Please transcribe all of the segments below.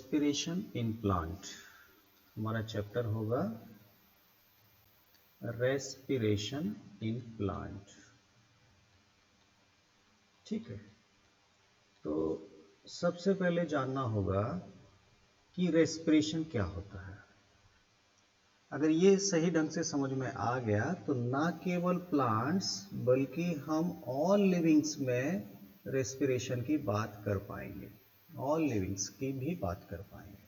Respiration in plant, हमारा chapter होगा respiration in plant. ठीक है, तो सबसे पहले जानना होगा कि रेस्पिरेशन क्या होता है। अगर ये सही ढंग से समझ में आ गया तो ना केवल प्लांट्स बल्कि हम ऑल लिविंग्स में रेस्पिरेशन की बात कर पाएंगे, ऑल लिविंग्स की भी बात कर पाएंगे।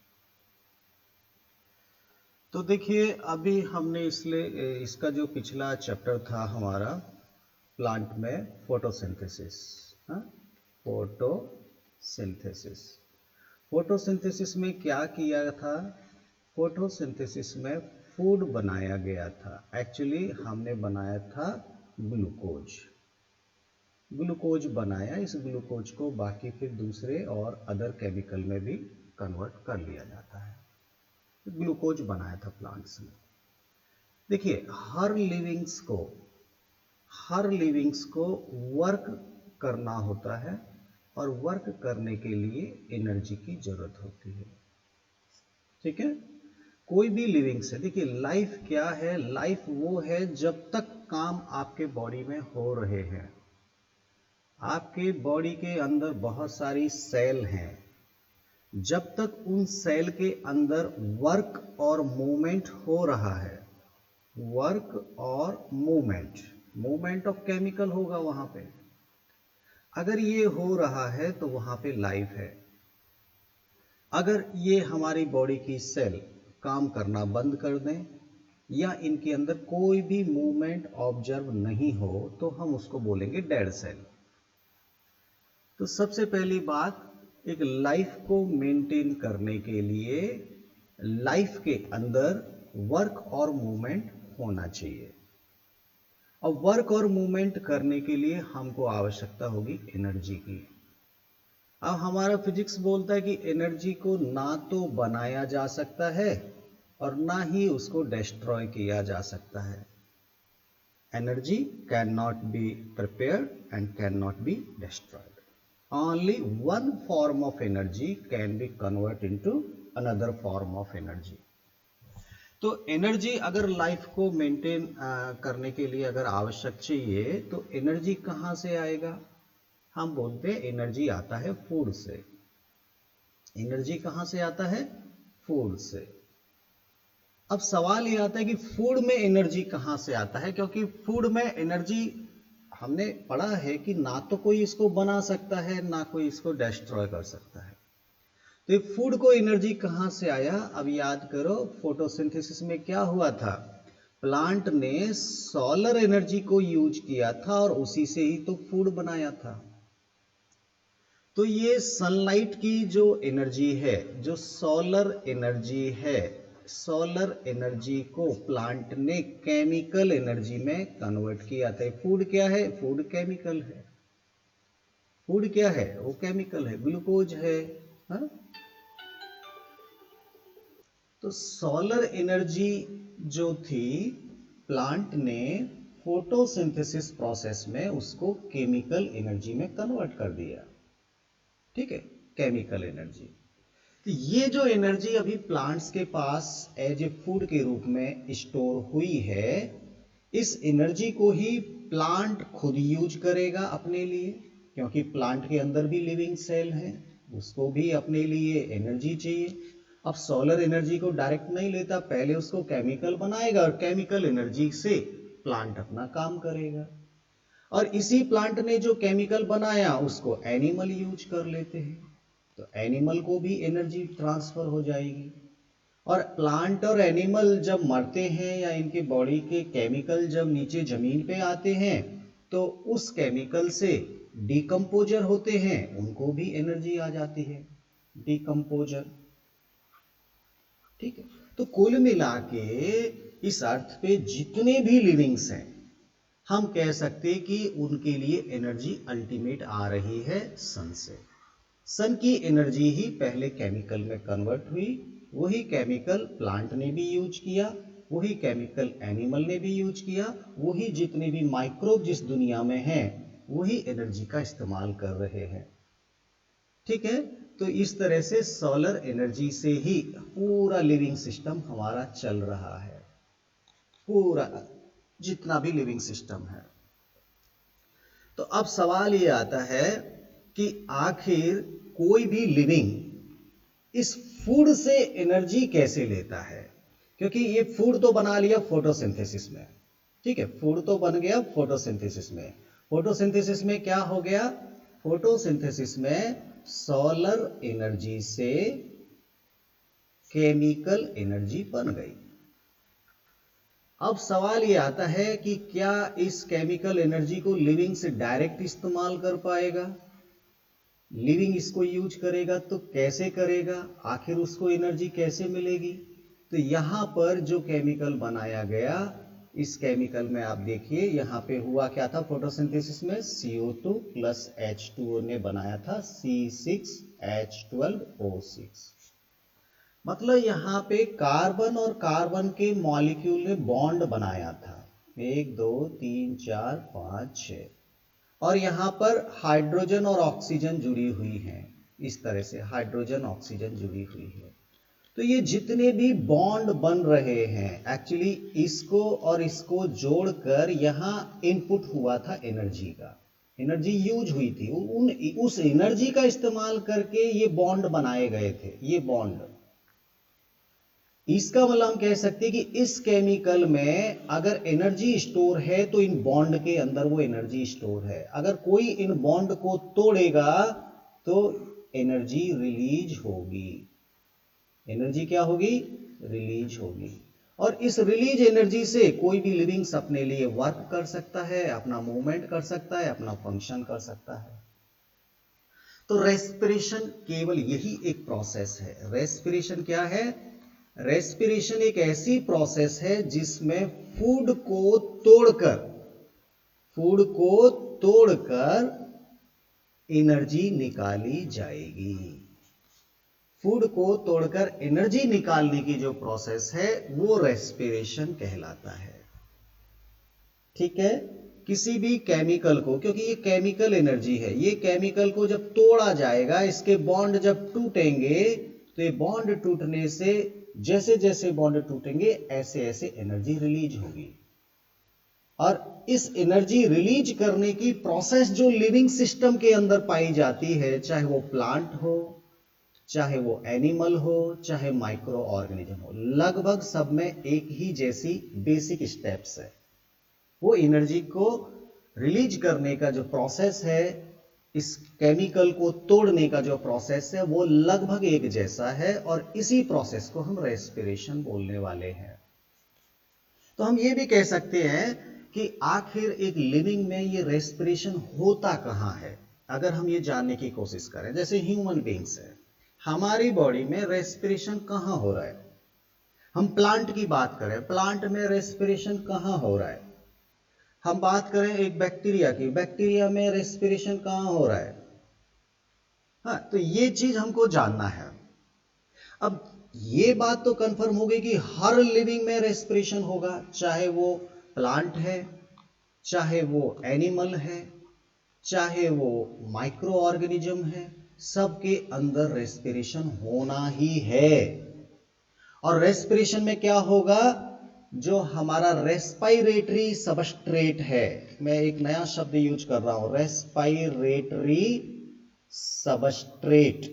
तो देखिए, अभी हमने इसका जो पिछला चैप्टर था हमारा प्लांट में फोटोसिंथेसिस, फोटोसिंथेसिस। फोटोसिंथेसिस में क्या किया था? फोटोसिंथेसिस में फूड बनाया गया था। एक्चुअली हमने बनाया था ग्लूकोज। ग्लूकोज बनाया, इस ग्लूकोज को बाकी फिर दूसरे और अदर केमिकल में भी कन्वर्ट कर लिया जाता है। ग्लूकोज बनाया था प्लांट्स ने। देखिए, हर लिविंग्स को वर्क करना होता है और वर्क करने के लिए एनर्जी की जरूरत होती है। ठीक है, कोई भी लिविंग्स है। देखिए, लाइफ क्या है? लाइफ वो है जब तक काम आपके बॉडी में हो रहे हैं। आपके बॉडी के अंदर बहुत सारी सेल हैं, जब तक उन सेल के अंदर वर्क और मूवमेंट हो रहा है, वर्क और मूवमेंट ऑफ केमिकल होगा वहां पे। अगर ये हो रहा है तो वहां पे लाइफ है। अगर ये हमारी बॉडी की सेल काम करना बंद कर दें या इनके अंदर कोई भी मूवमेंट ऑब्जर्व नहीं हो तो हम उसको बोलेंगे डेड सेल। तो सबसे पहली बात, एक लाइफ को मेंटेन करने के लिए लाइफ के अंदर वर्क और मूवमेंट होना चाहिए। और वर्क और मूवमेंट करने के लिए हमको आवश्यकता होगी एनर्जी की। अब हमारा फिजिक्स बोलता है कि एनर्जी को ना तो बनाया जा सकता है और ना ही उसको डिस्ट्रॉय किया जा सकता है। Energy can not be prepared and can not be destroyed. Only one form of energy can be convert into another form of energy. तो एनर्जी अगर लाइफ को मेंटेन करने के लिए अगर आवश्यक चाहिए तो एनर्जी कहाँ से आएगा? हम बोलते हैं एनर्जी आता है फूड से। एनर्जी कहाँ से आता है? फूड से। अब सवाल ये आता है कि फूड में एनर्जी कहाँ से आता है, क्योंकि फूड में एनर्जी हमने पढ़ा है कि ना तो कोई इसको बना सकता है ना कोई इसको डिस्ट्रॉय कर सकता है। तो ये फूड को एनर्जी कहाँ से आया? अब याद करो, फोटोसिंथेसिस में क्या हुआ था? प्लांट ने सोलर एनर्जी को यूज किया था और उसी से ही तो फूड बनाया था। तो ये सनलाइट की जो एनर्जी है, जो सोलर एनर्जी है, सोलर एनर्जी को प्लांट ने केमिकल एनर्जी में कन्वर्ट किया था। फूड क्या है? फूड केमिकल है। फूड क्या है? वो केमिकल है, ग्लूकोज है। हा? तो सोलर एनर्जी जो थी, प्लांट ने फोटोसिंथेसिस प्रोसेस में उसको केमिकल एनर्जी में कन्वर्ट कर दिया। ठीक है, केमिकल एनर्जी। तो ये जो एनर्जी अभी प्लांट्स के पास एज ए फूड के रूप में स्टोर हुई है, इस एनर्जी को ही प्लांट खुद यूज करेगा अपने लिए, क्योंकि प्लांट के अंदर भी लिविंग सेल हैं, उसको भी अपने लिए एनर्जी चाहिए। अब सोलर एनर्जी को डायरेक्ट नहीं लेता, पहले उसको केमिकल बनाएगा और केमिकल एनर्जी से प्लांट अपना काम करेगा। और इसी प्लांट ने जो केमिकल बनाया उसको एनिमल यूज कर लेते हैं, तो एनिमल को भी एनर्जी ट्रांसफर हो जाएगी। और प्लांट और एनिमल जब मरते हैं या इनके बॉडी के केमिकल जब नीचे जमीन पे आते हैं तो उस केमिकल से डिकम्पोजर होते हैं, उनको भी एनर्जी आ जाती है, डिकम्पोजर। ठीक है, तो कुल मिला के इस अर्थ पे जितने भी लिविंग्स हैं, हम कह सकते हैं कि उनके लिए एनर्जी अल्टीमेट आ रही है सन से। सन की एनर्जी ही पहले केमिकल में कन्वर्ट हुई, वही केमिकल प्लांट ने भी यूज किया, वही केमिकल एनिमल ने भी यूज किया, वही जितने भी माइक्रोब जिस दुनिया में हैं वही एनर्जी का इस्तेमाल कर रहे हैं। ठीक है, तो इस तरह से सोलर एनर्जी से ही पूरा लिविंग सिस्टम हमारा चल रहा है, पूरा जितना भी लिविंग सिस्टम है। तो अब सवाल ये आता है कि आखिर कोई भी लिविंग इस फूड से एनर्जी कैसे लेता है, क्योंकि ये फूड तो बना लिया फोटोसिंथेसिस में, ठीक है, फूड तो बन गया फोटोसिंथेसिस में। फोटोसिंथेसिस में क्या हो गया, फोटोसिंथेसिस में सोलर एनर्जी से केमिकल एनर्जी बन गई। अब सवाल ये आता है कि क्या इस केमिकल एनर्जी को लिविंग से डायरेक्ट इस्तेमाल कर पाएगा, लिविंग इसको यूज करेगा तो कैसे करेगा, आखिर उसको एनर्जी कैसे मिलेगी। तो यहां पर जो केमिकल बनाया गया, इस केमिकल में आप देखिए यहां पे हुआ क्या था, फोटोसिंथेसिस में CO2 प्लस H2O ने बनाया था C6H12O6। मतलब यहाँ पे कार्बन और कार्बन के मॉलिक्यूल ने बॉन्ड बनाया था, 1 2 3 4 5 6, और यहाँ पर हाइड्रोजन और ऑक्सीजन जुड़ी हुई हैं, इस तरह से हाइड्रोजन ऑक्सीजन जुड़ी हुई है। तो ये जितने भी बॉन्ड बन रहे हैं, एक्चुअली इसको और इसको जोड़कर यहाँ इनपुट हुआ था एनर्जी का, एनर्जी यूज हुई थी, उस एनर्जी का इस्तेमाल करके ये बॉन्ड बनाए गए थे। ये बॉन्ड, इसका मतलब हम कह सकते हैं कि इस केमिकल में अगर एनर्जी स्टोर है तो इन बॉन्ड के अंदर वो एनर्जी स्टोर है। अगर कोई इन बॉन्ड को तोड़ेगा तो एनर्जी रिलीज होगी, एनर्जी क्या होगी, रिलीज होगी। और इस रिलीज एनर्जी से कोई भी लिविंग्स अपने लिए वर्क कर सकता है, अपना मूवमेंट कर सकता है, अपना फंक्शन कर सकता है। तो रेस्पिरेशन केवल यही एक प्रोसेस है। रेस्पिरेशन क्या है, रेस्पिरेशन एक ऐसी प्रोसेस है जिसमें फूड को तोड़कर एनर्जी निकाली जाएगी। फूड को तोड़कर एनर्जी निकालने की जो प्रोसेस है वो रेस्पिरेशन कहलाता है, ठीक है। किसी भी केमिकल को, क्योंकि ये केमिकल एनर्जी है, ये केमिकल को जब तोड़ा जाएगा, इसके बॉन्ड जब टूटेंगे, तो ये बॉन्ड टूटने से जैसे जैसे बॉन्ड टूटेंगे ऐसे ऐसे एनर्जी रिलीज होगी। और इस एनर्जी रिलीज करने की प्रोसेस जो लिविंग सिस्टम के अंदर पाई जाती है, चाहे वो प्लांट हो, चाहे वो एनिमल हो, चाहे माइक्रो ऑर्गेनिज्म हो, लगभग सब में एक ही जैसी बेसिक स्टेप्स है। वो एनर्जी को रिलीज करने का जो प्रोसेस है, इस केमिकल को तोड़ने का जो प्रोसेस है, वो लगभग एक जैसा है, और इसी प्रोसेस को हम रेस्पिरेशन बोलने वाले हैं। तो हम ये भी कह सकते हैं कि आखिर एक लिविंग में ये रेस्पिरेशन होता कहाँ है। अगर हम ये जानने की कोशिश करें, जैसे ह्यूमन बीइंग्स है, हमारी बॉडी में रेस्पिरेशन कहाँ हो रहा है। हम प्लांट की बात करें, प्लांट में रेस्पिरेशन कहाँ हो रहा है। हम बात करें एक बैक्टीरिया की, बैक्टीरिया में रेस्पिरेशन कहाँ हो रहा है। हाँ, तो ये चीज हमको जानना है। अब ये बात तो कंफर्म हो गई कि हर लिविंग में रेस्पिरेशन होगा, चाहे वो प्लांट है, चाहे वो एनिमल है, चाहे वो माइक्रो ऑर्गेनिज्म है, सबके अंदर रेस्पिरेशन होना ही है। और रेस्पिरेशन में क्या होगा, जो हमारा रेस्पायरेटरी सबस्ट्रेट है, मैं एक नया शब्द यूज कर रहा हूं, रेस्पायरेटरी सबस्ट्रेट,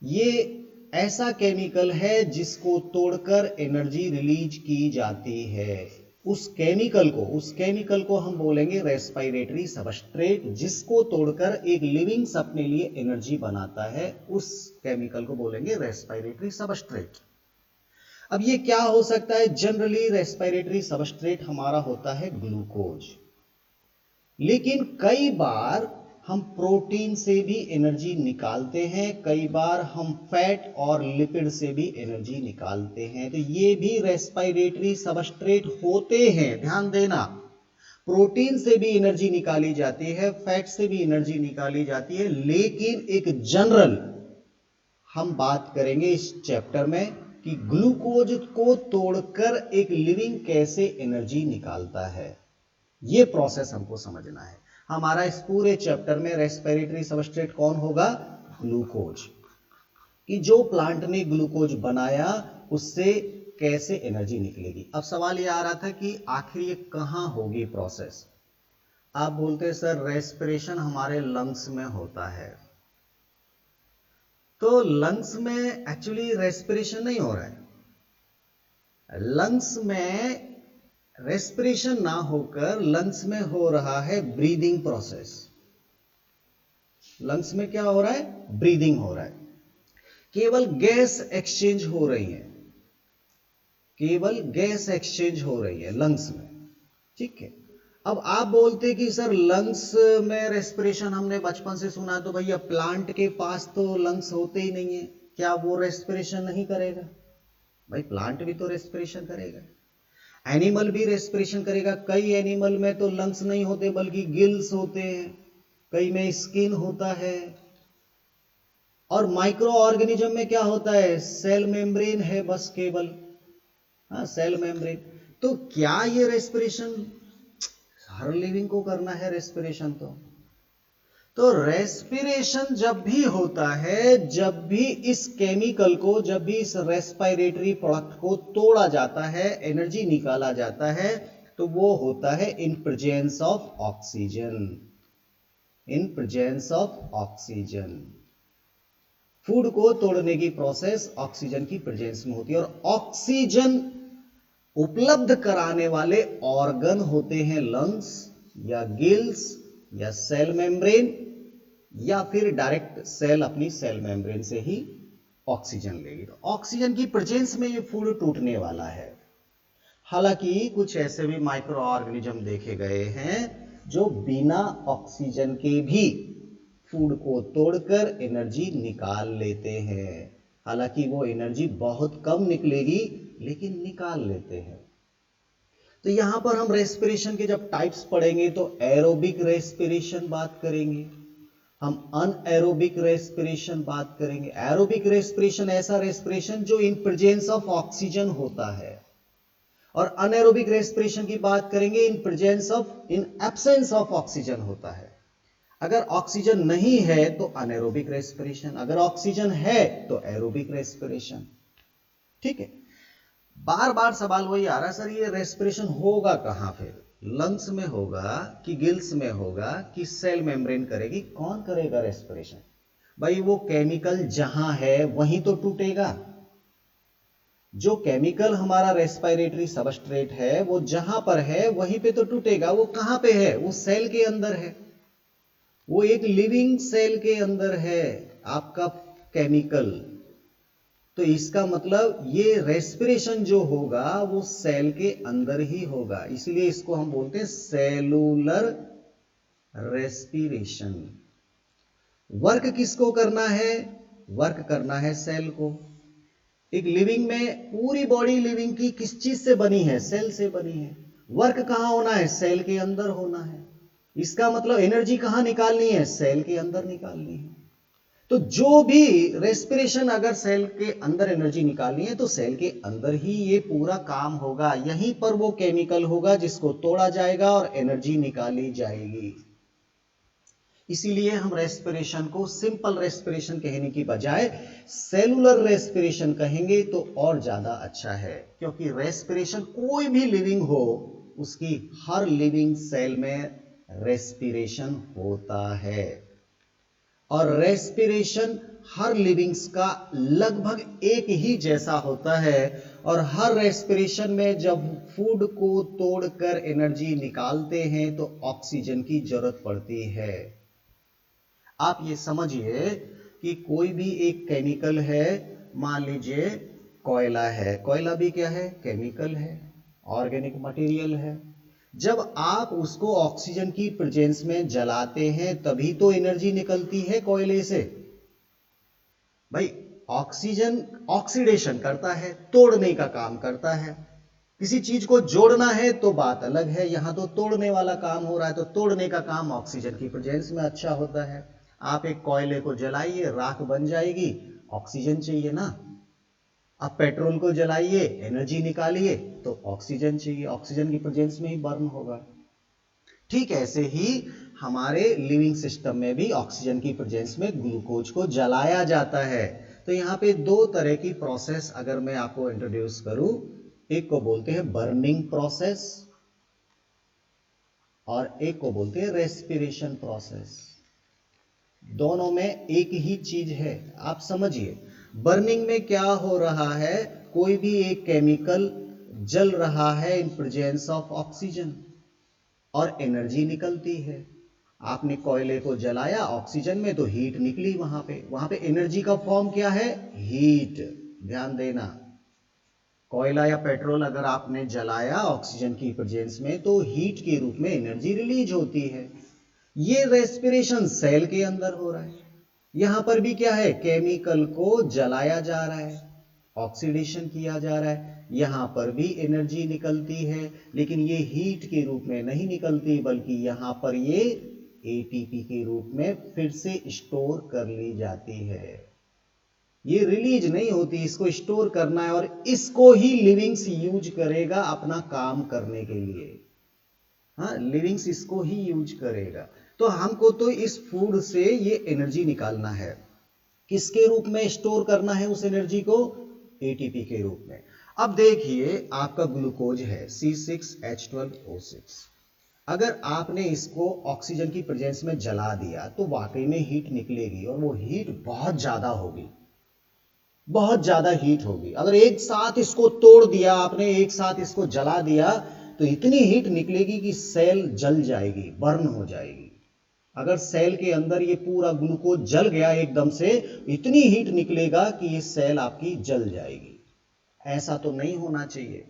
ये ऐसा केमिकल है जिसको तोड़कर एनर्जी रिलीज की जाती है। उस केमिकल को हम बोलेंगे रेस्पायरेटरी सबस्ट्रेट, जिसको तोड़कर एक लिविंग्स अपने लिए एनर्जी बनाता है, उस केमिकल को बोलेंगे रेस्पायरेटरी सबस्ट्रेट। अब ये क्या हो सकता है, जनरली रेस्पिरेटरी सबस्ट्रेट हमारा होता है ग्लूकोज, लेकिन कई बार हम प्रोटीन से भी एनर्जी निकालते हैं, कई बार हम फैट और लिपिड से भी एनर्जी निकालते हैं, तो ये भी रेस्पिरेटरी सबस्ट्रेट होते हैं। ध्यान देना, प्रोटीन से भी एनर्जी निकाली जाती है, फैट से भी एनर्जी निकाली जाती है, लेकिन एक जनरल हम बात करेंगे इस चैप्टर में कि ग्लूकोज को तोड़कर एक लिविंग कैसे एनर्जी निकालता है। यह प्रोसेस हमको समझना है। हमारा इस पूरे चैप्टर में रेस्पिरेटरी सबस्ट्रेट कौन होगा, ग्लूकोज, कि जो प्लांट ने ग्लूकोज बनाया उससे कैसे एनर्जी निकलेगी। अब सवाल ये आ रहा था कि आखिर ये कहाँ होगी प्रोसेस। आप बोलते हैं सर रेस्पिरेशन हमारे लंग्स में होता है, तो लंग्स में एक्चुअली रेस्पिरेशन नहीं हो रहा है। लंग्स में रेस्पिरेशन ना होकर लंग्स में हो रहा है ब्रीदिंग प्रोसेस। लंग्स में क्या हो रहा है? ब्रीदिंग हो रहा है। केवल गैस एक्सचेंज हो रही है, केवल गैस एक्सचेंज हो रही है लंग्स में, ठीक है। अब आप बोलते कि सर लंग्स में रेस्पिरेशन हमने बचपन से सुना, तो भैया प्लांट के पास तो लंग्स होते ही नहीं है, क्या वो रेस्पिरेशन नहीं करेगा? भाई प्लांट भी तो रेस्पिरेशन करेगा, एनिमल भी रेस्पिरेशन करेगा। कई एनिमल में तो लंग्स नहीं होते बल्कि गिल्स होते हैं, कई में स्किन होता है, और माइक्रो ऑर्गेनिज्म में क्या होता है? सेल मेम्ब्रेन है बस केवल, हाँ सेल मेम्ब्रेन। तो क्या ये रेस्पिरेशन हर लिविंग को करना है रेस्पिरेशन? तो रेस्पिरेशन जब भी होता है, जब भी इस केमिकल को, जब भी इस रेस्पिरेटरी प्रोडक्ट को तोड़ा जाता है, एनर्जी निकाला जाता है, तो वो होता है in presence of oxygen, in presence of oxygen. Food को तोड़ने की प्रोसेस ऑक्सीजन की प्रेजेंस में होती है, और ऑक्सीजन उपलब्ध कराने वाले ऑर्गन होते हैं लंग्स या गिल्स या सेल मेम्ब्रेन, या फिर डायरेक्ट सेल अपनी सेल मेम्ब्रेन से ही ऑक्सीजन लेगी। तो ऑक्सीजन की प्रेजेंस में ये फूड टूटने वाला है। हालांकि कुछ ऐसे भी माइक्रो ऑर्गेनिज्म देखे गए हैं जो बिना ऑक्सीजन के भी फूड को तोड़कर एनर्जी निकाल लेते हैं। हालांकि वो एनर्जी बहुत कम निकलेगी लेकिन निकाल लेते हैं। तो यहां पर हम रेस्पिरेशन के जब टाइप्स पढ़ेंगे तो एरोबिक रेस्पिरेशन बात करेंगे, हम अनएरोबिक रेस्पिरेशन बात करेंगे। एरोबिक रेस्पिरेशन ऐसा रेस्पिरेशन जो इन प्रेजेंस ऑफ ऑक्सीजन होता है, और अनएरोबिक रेस्पिरेशन की बात करेंगे in presence of, in absence of oxygen होता है। अगर ऑक्सीजन नहीं है तो अनएरोबिक रेस्पिरेशन, अगर ऑक्सीजन है तो एरोबिक रेस्पिरेशन, ठीक है। बार बार सवाल वही आ रहा है, सर ये रेस्पिरेशन होगा कहां? फिर लंग्स में होगा कि गिल्स में होगा कि सेल मेम्ब्रेन करेगी? कौन करेगा रेस्पिरेशन? भाई वो केमिकल जहां है वहीं तो टूटेगा। जो केमिकल हमारा रेस्पिरेटरी सबस्ट्रेट है वो जहां पर है वहीं पे तो टूटेगा। वो कहां पे है? वो सेल के अंदर है, वो एक लिविंग सेल के अंदर है आपका केमिकल। तो इसका मतलब ये रेस्पिरेशन जो होगा वो सेल के अंदर ही होगा, इसलिए इसको हम बोलते हैं सेलुलर रेस्पिरेशन। वर्क किसको करना है? वर्क करना है सेल को। एक लिविंग में पूरी बॉडी लिविंग की किस चीज से बनी है? सेल से बनी है। वर्क कहां होना है? सेल के अंदर होना है। इसका मतलब एनर्जी कहां निकालनी है? सेल के अंदर निकालनी है। तो जो भी रेस्पिरेशन अगर सेल के अंदर एनर्जी निकालनी है तो सेल के अंदर ही ये पूरा काम होगा, यहीं पर वो केमिकल होगा जिसको तोड़ा जाएगा और एनर्जी निकाली जाएगी। इसीलिए हम रेस्पिरेशन को सिंपल रेस्पिरेशन कहने की बजाय सेलुलर रेस्पिरेशन कहेंगे तो और ज्यादा अच्छा है, क्योंकि रेस्पिरेशन कोई भी लिविंग हो उसकी हर लिविंग सेल में रेस्पिरेशन होता है, और रेस्पिरेशन हर लिविंग्स का लगभग एक ही जैसा होता है। और हर रेस्पिरेशन में जब फूड को तोड़कर एनर्जी निकालते हैं तो ऑक्सीजन की जरूरत पड़ती है। आप ये समझिए कि कोई भी एक केमिकल है, मान लीजिए कोयला है, कोयला भी क्या है? केमिकल है, ऑर्गेनिक मटेरियल है। जब आप उसको ऑक्सीजन की प्रेजेंस में जलाते हैं तभी तो एनर्जी निकलती है कोयले से। भाई ऑक्सीजन ऑक्सीडेशन करता है, तोड़ने का काम करता है। किसी चीज को जोड़ना है तो बात अलग है, यहां तो तोड़ने वाला काम हो रहा है, तो तोड़ने का काम ऑक्सीजन की प्रेजेंस में अच्छा होता है। आप एक कोयले को जलाइए, राख बन जाएगी, ऑक्सीजन चाहिए ना। अब पेट्रोल को जलाइए, एनर्जी निकालिए, तो ऑक्सीजन चाहिए, ऑक्सीजन की प्रेजेंस में ही बर्न होगा। ठीक ऐसे ही हमारे लिविंग सिस्टम में भी ऑक्सीजन की प्रेजेंस में ग्लूकोज को जलाया जाता है। तो यहाँ पे दो तरह की प्रोसेस अगर मैं आपको इंट्रोड्यूस करूं, एक को बोलते हैं बर्निंग प्रोसेस और एक को बोलते हैं रेस्पिरेशन प्रोसेस। दोनों में एक ही चीज है, आप समझिए। बर्निंग में क्या हो रहा है, कोई भी एक केमिकल जल रहा है इन प्रेजेंस ऑफ ऑक्सीजन और एनर्जी निकलती है। आपने कोयले को जलाया ऑक्सीजन में तो हीट निकली, वहां पे एनर्जी का फॉर्म क्या है, हीट। ध्यान देना, कोयला या पेट्रोल अगर आपने जलाया ऑक्सीजन की प्रेजेंस में तो हीट के रूप में एनर्जी रिलीज होती है। ये रेस्पिरेशन सेल के अंदर हो रहा है। यहां पर भी क्या है, केमिकल को जलाया जा रहा है, ऑक्सीडेशन किया जा रहा है, यहां पर भी एनर्जी निकलती है, लेकिन ये हीट के रूप में नहीं निकलती, बल्कि यहां पर ये एटीपी के रूप में फिर से स्टोर कर ली जाती है। ये रिलीज नहीं होती, इसको स्टोर करना है और इसको ही लिविंग्स यूज करेगा अपना काम करने के लिए। हाँ, लिविंग्स इसको ही यूज करेगा। तो हमको तो इस फूड से ये एनर्जी निकालना है, किसके रूप में स्टोर करना है उस एनर्जी को, एटीपी के रूप में। अब देखिए आपका ग्लूकोज है C6H12O6, अगर आपने इसको ऑक्सीजन की प्रेजेंस में जला दिया तो वाकई में हीट निकलेगी और वो हीट बहुत ज्यादा होगी, बहुत ज्यादा हीट होगी। अगर एक साथ इसको तोड़ दिया आपने, एक साथ इसको जला दिया तो इतनी हीट निकलेगी कि सेल जल जाएगी, बर्न हो जाएगी। अगर सेल के अंदर ये पूरा ग्लूकोज जल गया एकदम से, इतनी हीट निकलेगा कि ये सेल आपकी जल जाएगी। ऐसा तो नहीं होना चाहिए।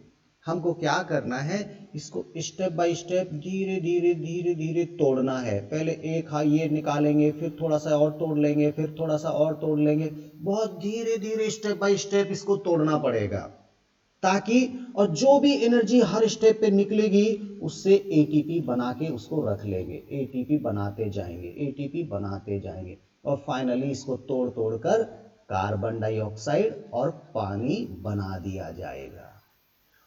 हमको क्या करना है, इसको स्टेप बाय स्टेप धीरे धीरे धीरे धीरे तोड़ना है। पहले एक ये निकालेंगे, फिर थोड़ा सा और तोड़ लेंगे, फिर थोड़ा सा और तोड़ लेंगे, बहुत धीरे धीरे स्टेप बाय स्टेप इसको तोड़ना पड़ेगा, ताकि और जो भी एनर्जी हर स्टेप पे निकलेगी उससे एटीपी बना के उसको रख लेंगे, एटीपी बनाते जाएंगे, एटीपी बनाते जाएंगे और फाइनली इसको तोड़ तोड़ कर कार्बन डाइऑक्साइड और पानी बना दिया जाएगा।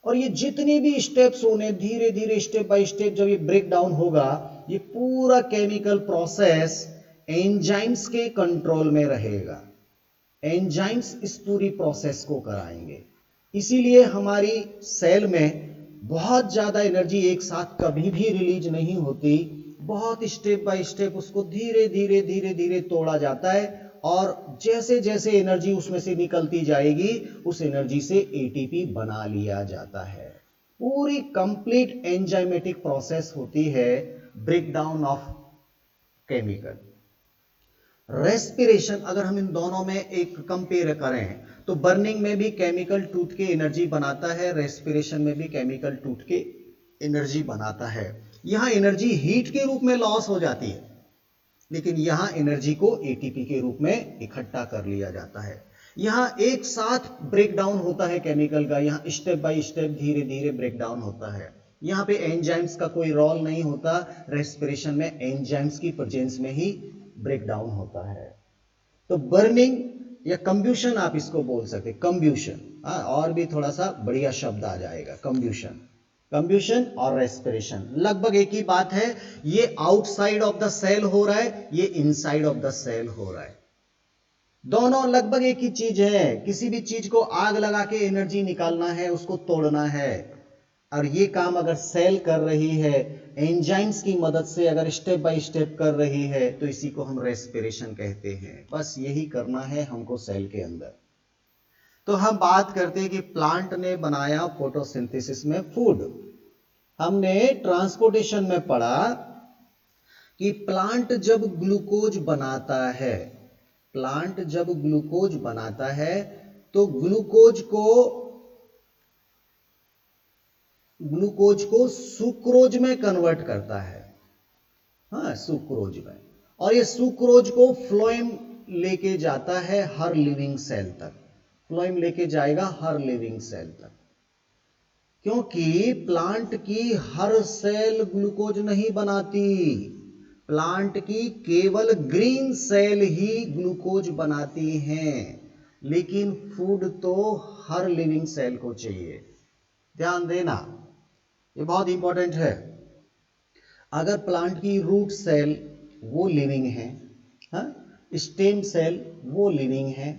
और ये जितने भी स्टेप्स होने, धीरे धीरे स्टेप बाय स्टेप जब ये ब्रेक डाउन होगा, ये पूरा केमिकल प्रोसेस एंजाइम्स के कंट्रोल में रहेगा। एंजाइम्स इस पूरी प्रोसेस को कराएंगे। इसीलिए हमारी सेल में बहुत ज्यादा एनर्जी एक साथ कभी भी रिलीज नहीं होती, बहुत स्टेप बाय स्टेप उसको धीरे धीरे धीरे धीरे तोड़ा जाता है और जैसे जैसे एनर्जी उसमें से निकलती जाएगी उस एनर्जी से एटीपी बना लिया जाता है। पूरी कंप्लीट एंजाइमेटिक प्रोसेस होती है break down of chemical. Respiration, अगर हम इन दोनों में एक कंपेयर करें तो बर्निंग में भी केमिकल टूट के एनर्जी बनाता है, रेस्पिरेशन में भी केमिकल टूट के एनर्जी बनाता है। यहां एनर्जी हीट के रूप में लॉस हो जाती है, लेकिन यहां एनर्जी को एटीपी के रूप में इकट्ठा कर लिया जाता है। यहां एक साथ ब्रेक डाउन होता है केमिकल का, यहां स्टेप बाय स्टेप धीरे धीरे ब्रेक डाउन होता है। यहां पे एंजाइम्स का कोई रोल नहीं होता, रेस्पिरेशन में एंजाइम्स की प्रेजेंस में ही ब्रेक डाउन होता है। तो बर्निंग या कंब्यूशन आप इसको बोल सकते, कंब्यूशन, और भी थोड़ा सा बढ़िया शब्द आ जाएगा, कंब्यूशन। कंब्यूशन और रेस्पिरेशन लगभग एक ही बात है। ये आउटसाइड ऑफ द सेल हो रहा है, ये इनसाइड ऑफ द सेल हो रहा है। दोनों लगभग एक ही चीज है। किसी भी चीज को आग लगा के एनर्जी निकालना है, उसको तोड़ना है, और ये काम अगर सेल कर रही है एंजाइम्स की मदद से, अगर स्टेप बाय स्टेप कर रही है, तो इसी को हम रेस्पिरेशन कहते हैं। बस यही करना है हमको सेल के अंदर। तो हम बात करते हैं कि प्लांट ने बनाया फोटोसिंथेसिस में फूड। हमने ट्रांसपोर्टेशन में पढ़ा कि प्लांट जब ग्लूकोज बनाता है, प्लांट जब ग्लूकोज बनाता है तो ग्लूकोज को सुक्रोज में कन्वर्ट करता है, हाँ सुक्रोज में, और ये सुक्रोज को फ्लोएम लेके जाता है हर लिविंग सेल तक, फ्लोएम लेके जाएगा हर लिविंग सेल तक। क्योंकि प्लांट की हर सेल ग्लूकोज नहीं बनाती, प्लांट की केवल ग्रीन सेल ही ग्लूकोज बनाती हैं, लेकिन फूड तो हर लिविंग सेल को चाहिए। ध्यान देना, ये बहुत इंपॉर्टेंट है। अगर प्लांट की रूट सेल वो लिविंग है, हाँ, स्टेम सेल वो लिविंग है,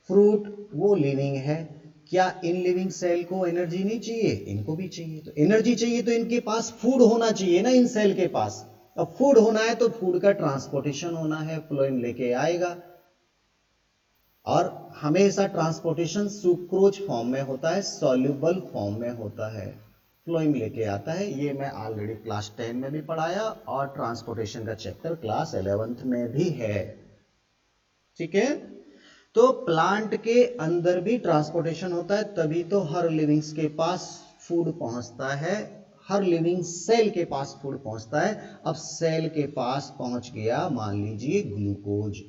फ्रूट वो लिविंग है, क्या इन लिविंग सेल को एनर्जी नहीं चाहिए? इनको भी चाहिए। तो एनर्जी चाहिए तो इनके पास फूड होना चाहिए ना, इन सेल के पास। अब फूड होना है तो फूड का ट्रांसपोर्टेशन होना है, फ्लोएम लेके आएगा, और हमेशा ट्रांसपोर्टेशन सुक्रोज फॉर्म में होता है, सॉल्युबल फॉर्म में होता है, फ्लोएम लेके आता है। ये मैं ऑलरेडी क्लास 10 में भी पढ़ाया और ट्रांसपोर्टेशन का चैप्टर क्लास 11th में भी है, ठीक है। तो प्लांट के अंदर भी ट्रांसपोर्टेशन होता है, तभी तो हर लिविंग्स के पास फूड पहुंचता है, हर लिविंग सेल के पास फूड पहुंचता है। अब सेल के पास पहुंच गया, मान लीजिए ग्लूकोज,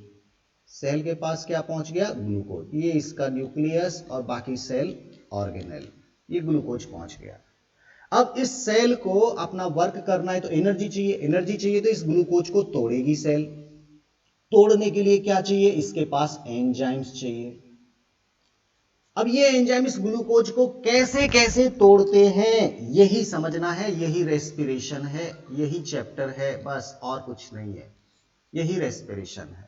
सेल के पास क्या पहुंच गया? ग्लूकोज। ये इसका न्यूक्लियस और बाकी सेल ऑर्गेनेल, ये ग्लूकोज पहुंच गया। अब इस सेल को अपना वर्क करना है तो एनर्जी चाहिए, एनर्जी चाहिए तो इस ग्लूकोज को तोड़ेगी सेल। तोड़ने के लिए क्या चाहिए? इसके पास एंजाइम्स चाहिए। अब ये एंजाइम इस ग्लूकोज को कैसे कैसे तोड़ते हैं, यही समझना है, यही रेस्पिरेशन है, यही चैप्टर है, बस और कुछ नहीं है, यही रेस्पिरेशन है।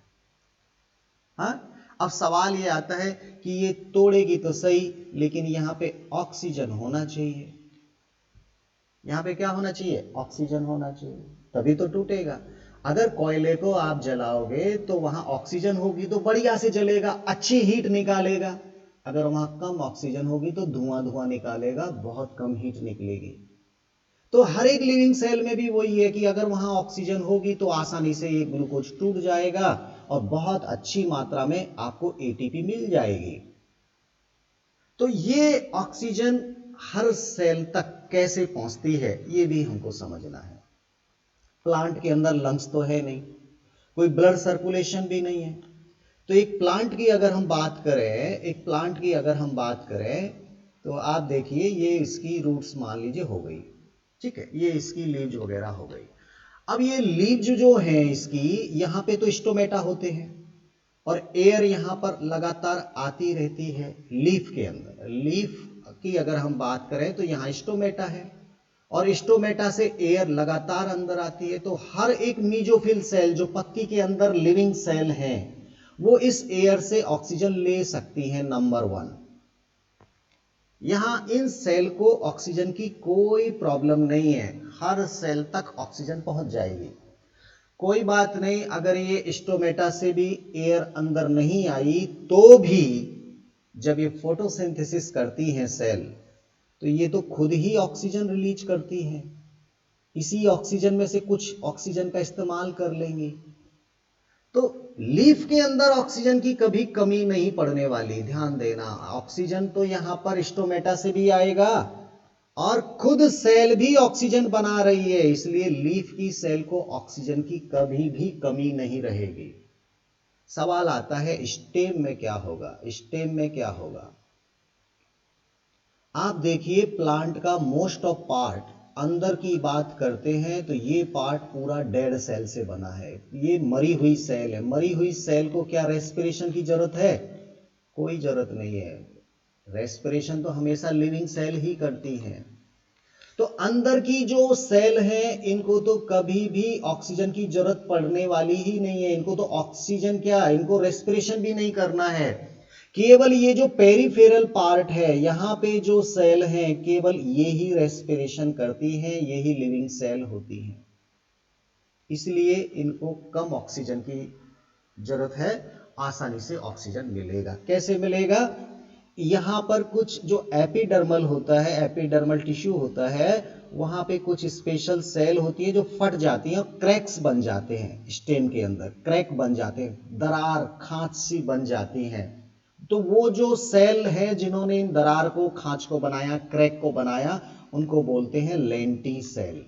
हाँ, अब सवाल ये आता है कि ये तोड़ेगी तो सही, लेकिन यहां पे ऑक्सीजन होना चाहिए। यहां पे क्या होना चाहिए? ऑक्सीजन होना चाहिए, तभी तो टूटेगा। अगर कोयले को आप जलाओगे तो वहां ऑक्सीजन होगी तो बढ़िया से जलेगा, अच्छी हीट निकालेगा। अगर वहां कम ऑक्सीजन होगी तो धुआं धुआं निकालेगा, बहुत कम हीट निकलेगी। तो हर एक लिविंग सेल में भी वही है कि अगर वहां ऑक्सीजन होगी तो आसानी से ये ग्लूकोज टूट जाएगा और बहुत अच्छी मात्रा में आपको एटीपी मिल जाएगी। तो ये ऑक्सीजन हर सेल तक कैसे पहुंचती है, ये भी हमको समझना है। प्लांट के अंदर लंग्स तो है नहीं, कोई ब्लड सर्कुलेशन भी नहीं है। तो एक प्लांट की अगर हम बात करें, एक प्लांट की अगर हम बात करें तो आप देखिए, ये इसकी रूट्स मान लीजिए हो गई, ठीक है, ये इसकी लीव्स वगैरह हो गई। अब ये लीव्स जो हैं इसकी, यहां पे तो स्टोमेटा होते हैं और एयर यहां पर लगातार आती रहती है लीफ के अंदर। लीफ की अगर हम बात करें तो यहां स्टोमेटा है और स्टोमेटा से एयर लगातार अंदर आती है। तो हर एक मीजोफिल सेल जो पत्ती के अंदर लिविंग सेल हैं, वो इस एयर से ऑक्सीजन ले सकती हैं, नंबर 1। यहां इन सेल को ऑक्सीजन की कोई प्रॉब्लम नहीं है, हर सेल तक ऑक्सीजन पहुंच जाएगी, कोई बात नहीं। अगर ये स्टोमेटा से भी एयर अंदर नहीं आई तो भी जब ये फोटोसिंथेसिस करती हैं सेल, तो ये तो खुद ही ऑक्सीजन रिलीज करती हैं, इसी ऑक्सीजन में से कुछ ऑक्सीजन का इस्तेमाल कर लेंगी। तो लीफ के अंदर ऑक्सीजन की कभी कमी नहीं पड़ने वाली, ध्यान देना। ऑक्सीजन तो यहां पर स्टोमेटा से भी आएगा और खुद सेल भी ऑक्सीजन बना रही है, इसलिए लीफ की सेल को ऑक्सीजन की कभी भी कमी नहीं रहेगी। सवाल आता है स्टेम में क्या होगा? स्टेम में क्या होगा? आप देखिए, प्लांट का मोस्ट ऑफ पार्ट अंदर की बात करते हैं तो ये पार्ट पूरा डेड सेल से बना है, ये मरी हुई सेल है। मरी हुई सेल को क्या रेस्पिरेशन की जरूरत है? कोई जरूरत नहीं है, रेस्पिरेशन तो हमेशा लिविंग सेल ही करती हैं। तो अंदर की जो सेल हैं, इनको तो कभी भी ऑक्सीजन की जरूरत पड़ने वाली ही नहीं है। इनको तो ऑक्सीजन क्या, इनको रेस्पिरेशन भी नहीं करना है। केवल ये जो पेरिफेरल पार्ट है, यहां पे जो सेल हैं, केवल ये ही रेस्पिरेशन करती हैं, यही लिविंग सेल होती हैं। इसलिए इनको कम ऑक्सीजन की जरूरत है, आसानी से ऑक्सीजन मिलेगा। कैसे मिलेगा? यहां पर कुछ जो एपिडर्मल होता है, एपिडर्मल टिश्यू होता है, वहां पे कुछ स्पेशल सेल होती है जो फट जाती हैं और क्रैक्स बन जाते हैं, स्टेम के अंदर क्रैक बन जाते हैं, दरार खांच सी बन जाती हैं। तो वो जो सेल है जिन्होंने इन दरार को, खांच को बनाया, क्रैक को बनाया, उनको बोलते हैं लेंटी सेल।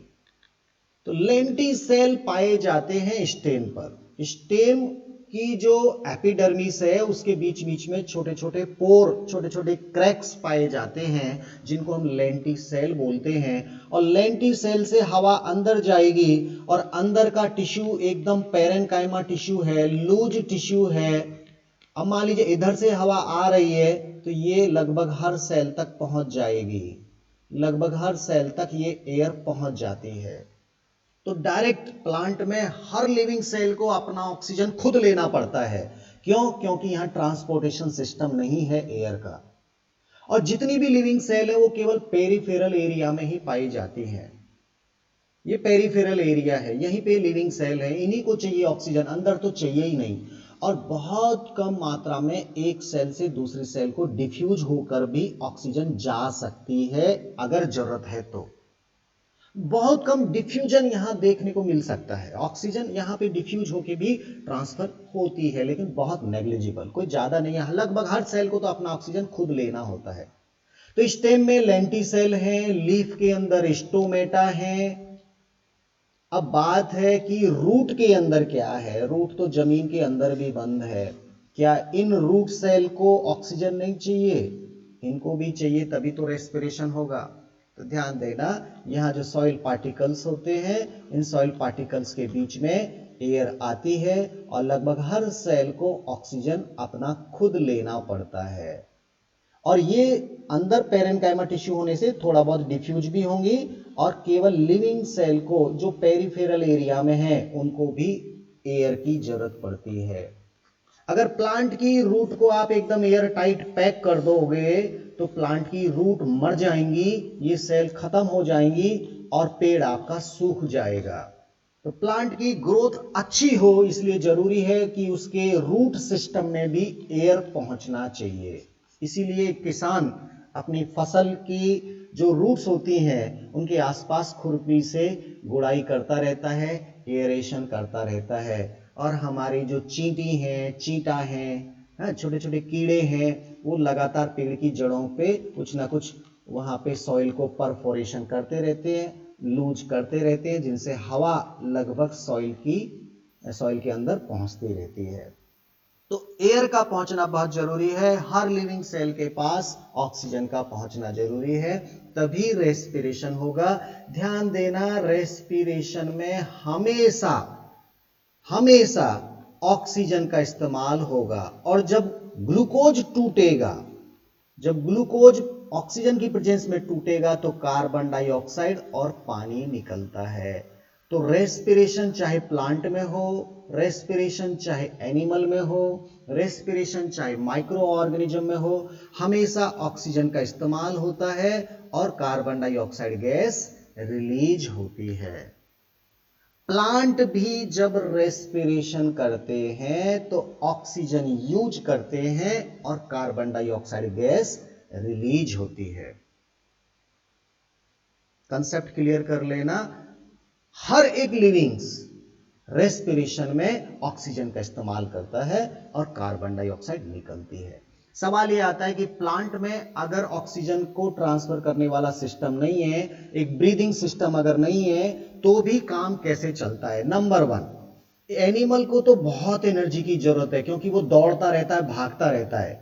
तो लेंटी सेल पाए जाते हैं स्टेम पर। स्टेम की जो एपिडर्मिस है, उसके बीच बीच में छोटे छोटे पोर, छोटे छोटे क्रैक्स पाए जाते हैं, जिनको हम लेंटी सेल बोलते हैं। और लेंटी सेल से हवा अंदर जाएगी और अंदर का टिश्यू एकदम पैरेन्काइमा टिश्यू है, लूज टिश्यू है। अब मान लीजिए इधर से हवा आ रही है तो ये लगभग हर सेल तक पहुंच जाएगी, लगभग हर सेल तक ये एयर पहुंच जाती है। तो डायरेक्ट प्लांट में हर लिविंग सेल को अपना ऑक्सीजन खुद लेना पड़ता है। क्यों? क्योंकि यहां ट्रांसपोर्टेशन सिस्टम नहीं है एयर का, और जितनी भी लिविंग सेल है वो केवल पेरिफेरल एरिया में ही पाई जाती हैं। ये पेरिफेरल एरिया है, यहीं पे लिविंग सेल है, इन्हीं को चाहिए ऑक्सीजन, अंदर तो चाहिए ही नहीं। और बहुत कम मात्रा में एक सेल से दूसरी सेल को डिफ्यूज होकर भी ऑक्सीजन जा सकती है अगर जरूरत है तो। बहुत कम डिफ्यूजन यहां देखने को मिल सकता है, ऑक्सीजन यहां पे डिफ्यूज होके भी ट्रांसफर होती है, लेकिन बहुत नेग्लिजिबल, कोई ज्यादा नहीं है। लगभग हर सेल को तो अपना ऑक्सीजन खुद लेना होता है। तो स्टेम में लेंटिसेल है, लीफ के अंदर स्टोमेटा है। अब बात है कि रूट के अंदर क्या है। रूट तो जमीन के अंदर भी बंद है। क्या इन रूट सेल को ऑक्सीजन नहीं चाहिए? इनको भी चाहिए, तभी तो रेस्पिरेशन होगा। तो ध्यान देना, यहाँ जो सॉइल पार्टिकल्स होते हैं, इन सॉइल पार्टिकल्स के बीच में एयर आती है और लगभग हर सेल को ऑक्सीजन अपना खुद लेना पड़ता है। और ये अंदर पेरेन्काइमा टिश्यू होने से थोड़ा बहुत डिफ्यूज भी होंगी, और केवल लिविंग सेल को जो पेरिफेरल एरिया में है उनको भी एयर की जरूरत पड़ती है। अगर प्लांट की रूट को आप एकदम एयर टाइट पैक कर दोगे तो प्लांट की रूट मर जाएंगी, ये सेल खत्म हो जाएंगी और पेड़ आपका सूख जाएगा। तो प्लांट की ग्रोथ अच्छी हो इसलिए जरूरी है कि उसके रूट सिस्टम में भी एयर पहुंचना चाहिए। इसीलिए किसान अपनी फसल की जो रूट्स होती हैं उनके आसपास खुरपी से गुड़ाई करता रहता है, एयरेशन करता रहता है। और हमारी जो चींटी हैं, चींटा हैं, छोटे छोटे कीड़े हैं, वो लगातार पेड़ की जड़ों पे कुछ ना कुछ वहां पे सॉइल को परफोरेशन करते रहते हैं, लूज करते रहते हैं, जिनसे हवा लगभग सॉइल के अंदर पहुंचती रहती है। तो एयर का पहुंचना बहुत जरूरी है, हर लिविंग सेल के पास ऑक्सीजन का पहुंचना जरूरी है, तभी रेस्पिरेशन होगा। ध्यान देना, रेस्पिरेशन में हमेशा हमेशा ऑक्सीजन का इस्तेमाल होगा। और जब ग्लूकोज टूटेगा, जब ग्लूकोज ऑक्सीजन की प्रेजेंस में टूटेगा तो कार्बन डाइऑक्साइड और पानी निकलता है। तो रेस्पिरेशन चाहे प्लांट में हो, रेस्पिरेशन चाहे एनिमल में हो, रेस्पिरेशन चाहे माइक्रो ऑर्गेनिज्म में हो, हमेशा ऑक्सीजन का इस्तेमाल होता है और कार्बन डाइऑक्साइड गैस रिलीज होती है। प्लांट भी जब रेस्पिरेशन करते हैं तो ऑक्सीजन यूज करते हैं और कार्बन डाइऑक्साइड गैस रिलीज होती है। कंसेप्ट क्लियर कर लेना, हर एक लिविंग्स रेस्पिरेशन में ऑक्सीजन का इस्तेमाल करता है और कार्बन डाइऑक्साइड निकलती है। सवाल यह आता है कि प्लांट में अगर ऑक्सीजन को ट्रांसफर करने वाला सिस्टम नहीं है, एक ब्रीदिंग सिस्टम अगर नहीं है, तो भी काम कैसे चलता है? नंबर वन, एनिमल को तो बहुत एनर्जी की जरूरत है क्योंकि वो दौड़ता रहता है, भागता रहता है।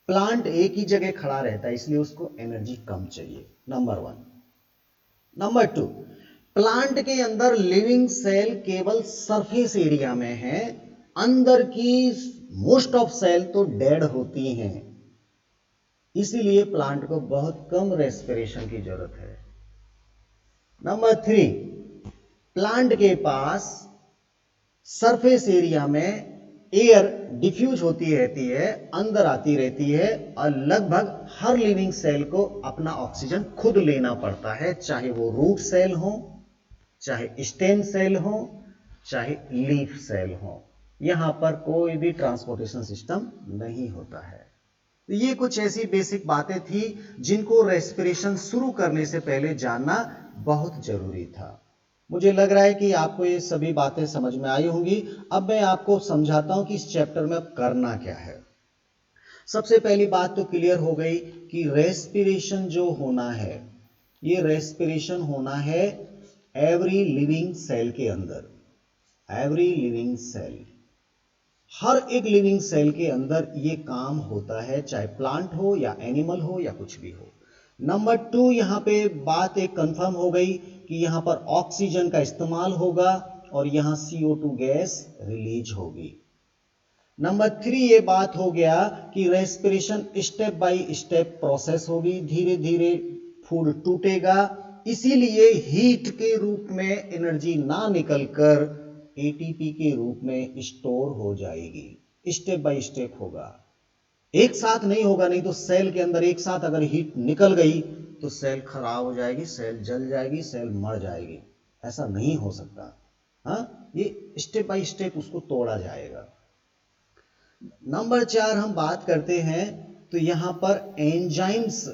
प्लांट एक ही जगह खड़ा रहता है, इसलिए उसको एनर्जी कम चाहिए, number one. Number two, plant के अंदर लिविंग सेल केवल सरफेस एरिया में है, अंदर की मोस्ट ऑफ सेल तो डेड होती हैं, इसीलिए प्लांट को बहुत कम रेस्पिरेशन की जरूरत है। नंबर थ्री, प्लांट के पास सरफेस एरिया में एयर डिफ्यूज होती रहती है, अंदर आती रहती है, और लगभग हर लिविंग सेल को अपना ऑक्सीजन खुद लेना पड़ता है, चाहे वो रूट सेल हो, चाहे स्टेम सेल हो, चाहे लीफ सेल हो। यहां पर कोई भी ट्रांसपोर्टेशन सिस्टम नहीं होता है। तो ये कुछ ऐसी बेसिक बातें थी जिनको रेस्पिरेशन शुरू करने से पहले जानना बहुत जरूरी था। मुझे लग रहा है कि आपको ये सभी बातें समझ में आई होंगी। अब मैं आपको समझाता हूं कि इस चैप्टर में अब करना क्या है। सबसे पहली बात तो क्लियर हो गई कि रेस्पिरेशन जो होना है, ये रेस्पिरेशन होना है एवरी लिविंग सेल के अंदर। एवरी लिविंग सेल, हर एक लिविंग सेल के अंदर ये काम होता है, चाहे प्लांट हो या एनिमल हो या कुछ भी हो। नंबर टू, यहां पे बात एक कंफर्म हो गई कि यहां पर ऑक्सीजन का इस्तेमाल होगा और यहां CO2 गैस रिलीज होगी। नंबर थ्री, ये बात हो गया कि respiration step by step process होगी, धीरे धीरे फूड टूटेगा इसीलिए हीट के रूप में एनर्जी ना निकलकर एटीपी के रूप में स्टोर हो जाएगी। स्टेप बाय स्टेप होगा, एक साथ नहीं होगा, नहीं तो सेल के अंदर एक साथ अगर हीट निकल गई तो सेल खराब हो जाएगी, सेल जल जाएगी, सेल मर जाएगी। ऐसा नहीं हो सकता। हाँ, ये स्टेप बाय स्टेप उसको तोड़ा जाएगा। नंबर 4 हम बात करते हैं तो यहां पर एंजाइम्स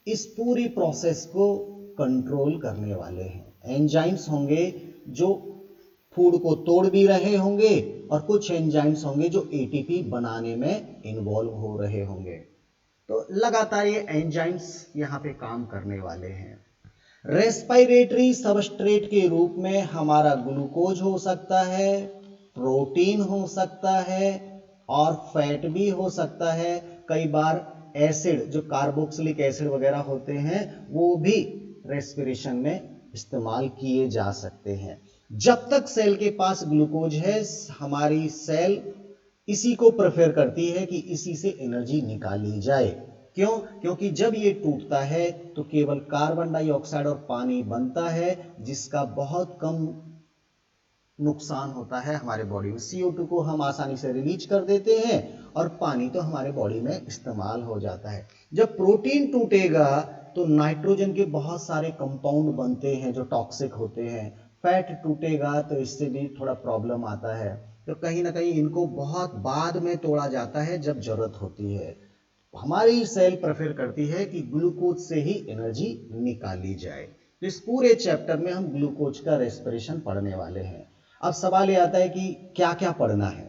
इस पूरी प्रोसेस को कंट्रोल करने वाले हैं। एंजाइम्स होंगे जो फूड को तोड़ भी रहे होंगे और कुछ एंजाइम्स होंगे जो एटीपी बनाने में इन्वॉल्व हो रहे होंगे। तो लगातार ये एंजाइम्स यहां पे काम करने वाले हैं। रेस्पिरेटरी सबस्ट्रेट के रूप में हमारा ग्लूकोज हो सकता है, प्रोटीन हो सकता है और फैट भी हो सकता है। कई बार एसिड जो कार्बोक्सिलिक एसिड वगैरह होते हैं वो भी रेस्पिरेशन में इस्तेमाल किए जा सकते हैं। जब तक सेल के पास ग्लूकोज है, हमारी सेल इसी को प्रेफर करती है कि इसी से एनर्जी निकाली जाए। क्यों? क्योंकि जब ये टूटता है तो केवल कार्बन डाइऑक्साइड और पानी बनता है, जिसका बहुत कम नुकसान होता है हमारे बॉडी में। CO2 को हम आसानी से रिलीज कर देते हैं और पानी तो हमारे बॉडी में इस्तेमाल हो जाता है। जब प्रोटीन टूटेगा तो नाइट्रोजन के बहुत सारे कंपाउंड बनते हैं जो टॉक्सिक होते हैं। फैट टूटेगा तो इससे भी थोड़ा प्रॉब्लम आता है। तो कहीं ना कहीं इनको बहुत बाद में तोड़ा जाता है जब जरूरत होती है। हमारी सेल प्रेफर करती है कि ग्लूकोज से ही एनर्जी निकाली जाए। तो इस पूरे चैप्टर में हम ग्लूकोज का रेस्पिरेशन पढ़ने वाले हैं। अब सवाल ये आता है कि क्या क्या पढ़ना है।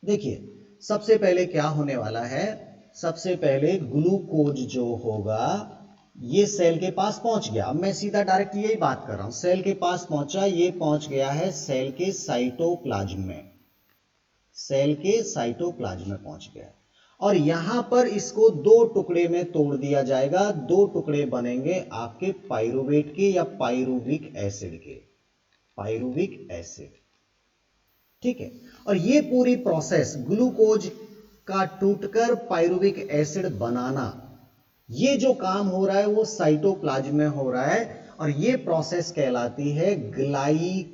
देखिए, सबसे पहले क्या होने वाला है, सबसे पहले ग्लूकोज जो होगा ये सेल के पास पहुंच गया। अब मैं सीधा डायरेक्ट यही बात कर रहा हूं, सेल के पास पहुंचा, ये पहुंच गया है सेल के साइटोप्लाज्म में, सेल के साइटोप्लाज्म में पहुंच गया और यहां पर इसको दो टुकड़े में तोड़ दिया जाएगा। दो टुकड़े बनेंगे आपके पाइरुवेट के या पाइरुविक एसिड के, पाइरुविक एसिड, ठीक है। और ये पूरी प्रोसेस ग्लूकोज का टूटकर पाइरुविक एसिड बनाना, ये जो काम हो रहा है वो साइटोप्लाज्म में हो रहा है और ये प्रोसेस कहलाती है ग्लाइकोलाइसिस।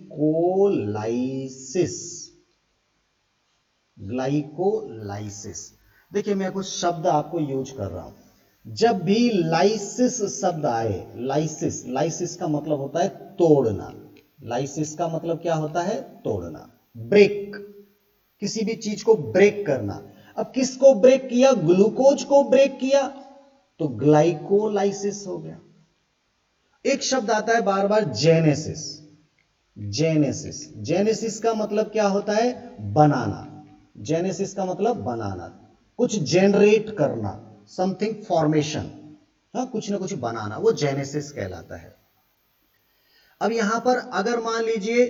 ग्लाइकोलाइसिस। देखिए, मैं कुछ शब्द आपको यूज कर रहा हूं। जब भी लाइसिस शब्द आए, लाइसिस, लाइसिस का मतलब होता है तोड़ना। लाइसिस का मतलब क्या होता है? तोड़ना, ब्रेक, किसी भी चीज को ब्रेक करना। अब किसको ब्रेक किया? ग्लूकोज को ब्रेक किया तो ग्लाइकोलाइसिस हो गया। एक शब्द आता है बार बार, जेनेसिस। जेनेसिस, जेनेसिस का मतलब क्या होता है? बनाना। जेनेसिस का मतलब बनाना, कुछ जेनरेट करना, समथिंग फॉर्मेशन, हाँ, कुछ ना कुछ बनाना, वो जेनेसिस कहलाता है। अब यहां पर अगर मान लीजिए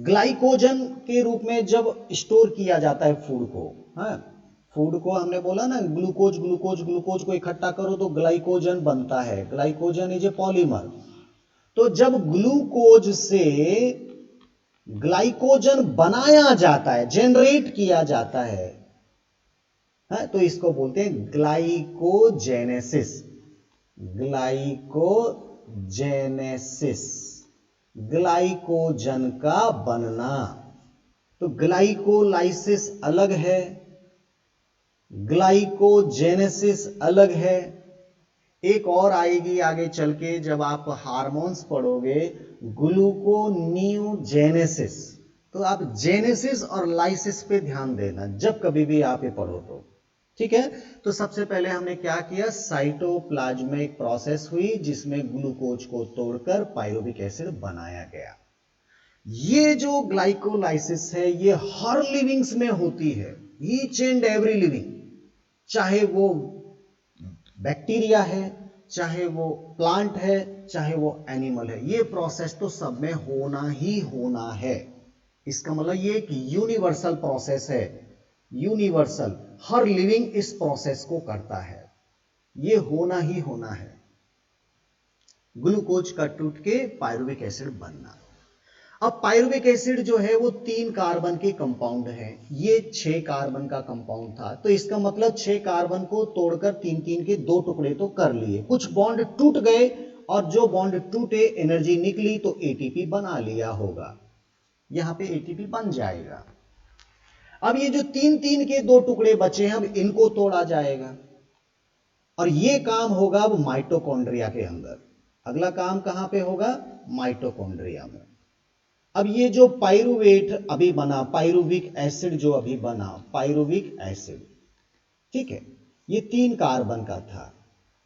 ग्लाइकोजन के रूप में जब स्टोर किया जाता है फूड को, हाँ, फूड को हमने बोला ना, ग्लूकोज ग्लूकोज ग्लूकोज को इकट्ठा करो तो ग्लाइकोजन बनता है। Glycogen is a polymer. तो जब ग्लूकोज से ग्लाइकोजन बनाया जाता है, जनरेट किया जाता है, हाँ, तो इसको बोलते हैं ग्लाइकोजेनेसिस। ग्लाइकोजेनेसिस, ग्लाइकोजन का बनना। तो ग्लाइकोलाइसिस अलग है, ग्लाइकोजेनेसिस अलग है। एक और आएगी आगे चल के जब आप हार्मोन्स पढ़ोगे, ग्लूकोनियोजेनेसिस। तो आप जेनेसिस और लाइसिस पे ध्यान देना जब कभी भी आप ये पढ़ो तो, ठीक है। तो सबसे पहले हमने क्या किया, साइटोप्लाज्मिक प्रोसेस हुई जिसमें ग्लूकोज को तोड़कर पाइरुविक एसिड बनाया गया। ये जो ग्लाइकोलाइसिस है ये हर लिविंग्स में होती है, ईच एंड एवरी लिविंग, चाहे वो बैक्टीरिया है, चाहे वो प्लांट है, चाहे वो एनिमल है, ये प्रोसेस तो सब में होना ही होना है। इसका मतलब ये कि यूनिवर्सल प्रोसेस है, यूनिवर्सल, हर लिविंग इस प्रोसेस को करता है, ये होना ही होना है, ग्लूकोज का टूट के पाइरुविक एसिड बनना। अब पाइरुविक एसिड जो है वो 3 कार्बन के कंपाउंड है, ये 6 कार्बन का कंपाउंड था, तो इसका मतलब 6 कार्बन को तोड़कर 3 3 के 2 टुकड़े तो कर लिए, कुछ बॉन्ड टूट गए और जो बॉन्ड टूटे एनर्जी निकली तो एटीपी बना लिया होगा, यहां पे एटीपी बन जाएगा। अब ये जो तीन तीन के दो टुकड़े बचे हैं, अब इनको तोड़ा जाएगा और ये काम होगा अब माइटोकॉन्ड्रिया के अंदर। अगला काम कहां पे होगा? माइटोकॉन्ड्रिया में। अब ये जो पाइरुवेट अभी बना, पाइरुविक एसिड जो अभी बना, पाइरुविक एसिड, ठीक है, ये 3 कार्बन का था।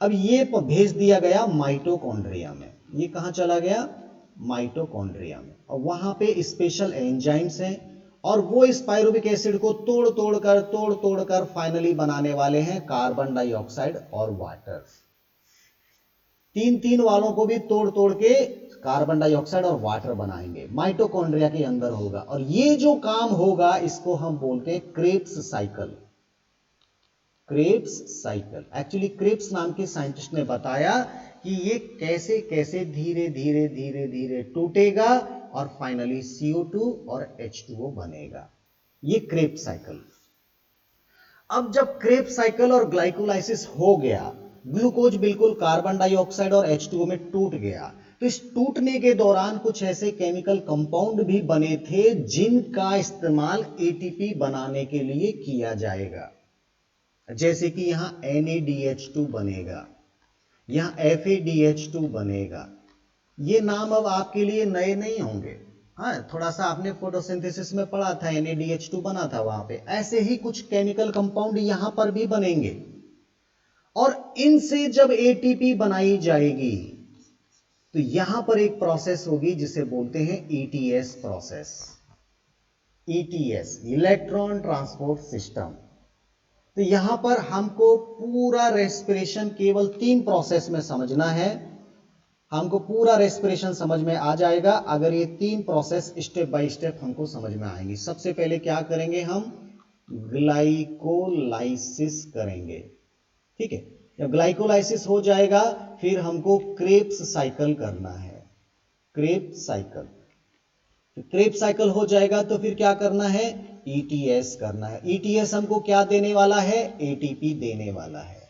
अब ये भेज दिया गया माइटोकॉन्ड्रिया में। ये कहां चला गया? माइटोकॉन्ड्रिया में। और वहां पे स्पेशल एंजाइम्स हैं और वो इस पाइरुविक एसिड को तोड़ तोड़कर फाइनली बनाने वाले हैं कार्बन डाइऑक्साइड और वाटर। तीन तीन वालों को भी तोड़ के कार्बन डाइऑक्साइड और वाटर बनाएंगे, माइटोकॉन्ड्रिया के अंदर होगा। और ये जो काम होगा इसको हम बोलते हैं Krebs cycle. Krebs cycle, actually Krebs नाम के साइंटिस्ट ने बताया कि ये कैसे कैसे धीरे धीरे धीरे धीरे टूटेगा और फाइनली CO2 और H2O बनेगा, ये क्रेब्स साइकिल। अब जब क्रेब्स साइकिल और ग्लाइकोलाइसिस हो गया, ग्लूकोज बिल्कुल कार्बन डाइऑक्साइड और H2O में टूट गया, तो इस टूटने के दौरान कुछ ऐसे केमिकल कंपाउंड भी बने थे जिनका इस्तेमाल एटीपी बनाने के लिए किया जाएगा। जैसे कि यहां NADH2 बनेगा, यहां FADH2 बनेगा। ये नाम अब आपके लिए नए नहीं होंगे, हाँ, थोड़ा सा आपने फोटोसिंथेसिस में पढ़ा था, NADH2 बना था वहां पे। ऐसे ही कुछ केमिकल कंपाउंड यहां पर भी बनेंगे और इनसे जब एटीपी बनाई जाएगी तो यहां पर एक प्रोसेस होगी जिसे बोलते हैं ETS process. ETS, electron transport system. तो यहां पर हमको पूरा रेस्पिरेशन केवल 3 प्रोसेस में समझना है। हमको पूरा रेस्पिरेशन समझ में आ जाएगा अगर ये 3 प्रोसेस स्टेप बाय स्टेप हमको समझ में आएंगी। सबसे पहले क्या करेंगे? हम ग्लाइकोलाइसिस करेंगे, ठीक है। जब ग्लाइकोलाइसिस हो जाएगा फिर हमको क्रेब्स साइकिल करना है, क्रेब्स साइकिल। क्रेब्स साइकिल हो जाएगा तो फिर क्या करना है? ETS करना है। ETS हमको क्या देने वाला है? ATP देने वाला है।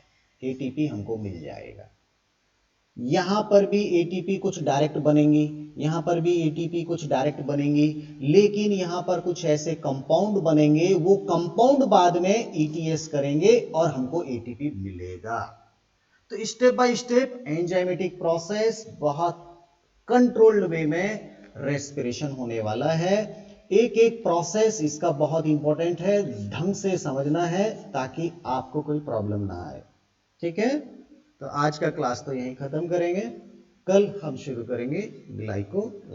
ATP हमको मिल जाएगा। यहां पर भी ATP कुछ डायरेक्ट बनेंगी, यहां पर भी ATP कुछ डायरेक्ट बनेंगी, लेकिन यहां पर कुछ ऐसे कंपाउंड बनेंगे, वो कंपाउंड बाद में ETS करेंगे और हमको ATP मिलेगा। तो step by step enzymatic process, बहुत कंट्रोल्ड वे में रेस्पिरेशन होने वाला है। एक एक प्रोसेस इसका बहुत इंपॉर्टेंट है, ढंग से समझना है ताकि आपको कोई प्रॉब्लम ना आए, ठीक है। तो आज का क्लास तो यहीं खत्म करेंगे, कल हम शुरू करेंगे ग्लाइकोलाइसिस।